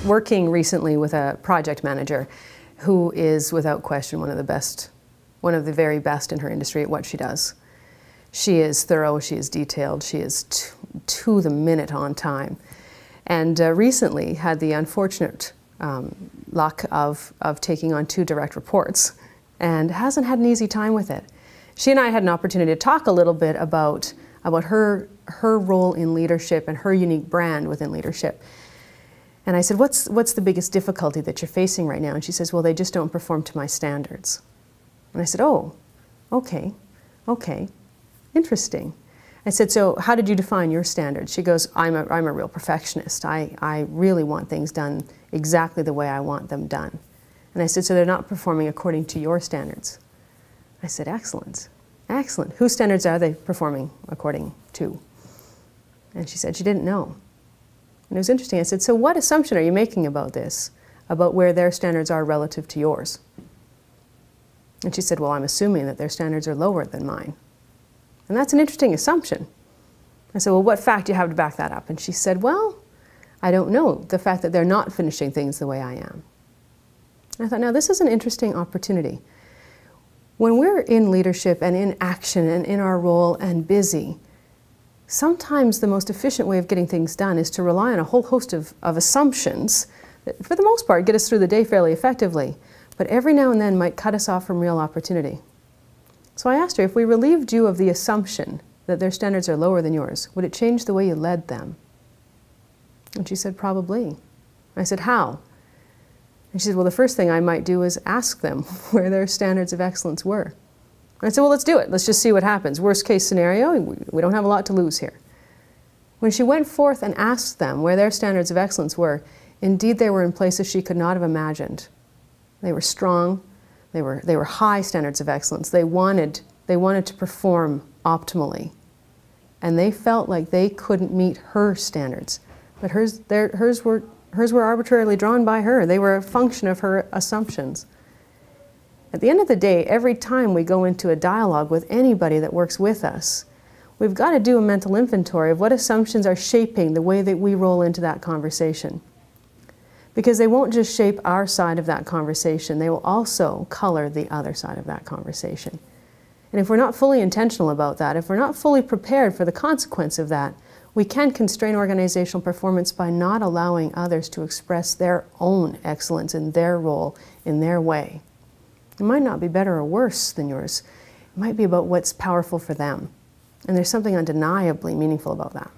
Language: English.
working recently with a project manager who is without question one of the very best in her industry at what she does. She is thorough, she is detailed, she is to the minute on time. And recently had the unfortunate luck of taking on 2 direct reports and hasn't had an easy time with it. She and I had an opportunity to talk a little bit about her role in leadership and her unique brand within leadership. And I said, what's the biggest difficulty that you're facing right now? And she says, well, they just don't perform to my standards. And I said, oh, okay, interesting. I said, so how did you define your standards? She goes, I'm a real perfectionist. I really want things done exactly the way I want them done. And I said, so they're not performing according to your standards? I said, excellent, excellent. Whose standards are they performing according to? And she said she didn't know. And it was interesting. I said, so what assumption are you making about this, about where their standards are relative to yours? And she said, well, I'm assuming that their standards are lower than mine. And that's an interesting assumption. I said, well, what fact do you have to back that up? And she said, well, I don't know. The fact that they're not finishing things the way I am. And I thought, now this is an interesting opportunity. When we're in leadership and in action and in our role and busy, sometimes the most efficient way of getting things done is to rely on a whole host of assumptions that, for the most part, get us through the day fairly effectively, but every now and then might cut us off from real opportunity. So I asked her, if we relieved you of the assumption that their standards are lower than yours, would it change the way you led them? And she said, probably. I said, how? And she said, well, the first thing I might do is ask them where their standards of excellence were. And I said, well, let's do it. Let's just see what happens. Worst case scenario, we don't have a lot to lose here. When she went forth and asked them where their standards of excellence were, indeed they were in places she could not have imagined. They were strong. They were high standards of excellence. They wanted to perform optimally. And they felt like they couldn't meet her standards. But hers were arbitrarily drawn by her. They were a function of her assumptions. At the end of the day, every time we go into a dialogue with anybody that works with us, we've got to do a mental inventory of what assumptions are shaping the way that we roll into that conversation. Because they won't just shape our side of that conversation, they will also color the other side of that conversation. And if we're not fully intentional about that, if we're not fully prepared for the consequence of that, we can constrain organizational performance by not allowing others to express their own excellence in their role, in their way. It might not be better or worse than yours. It might be about what's powerful for them. And there's something undeniably meaningful about that.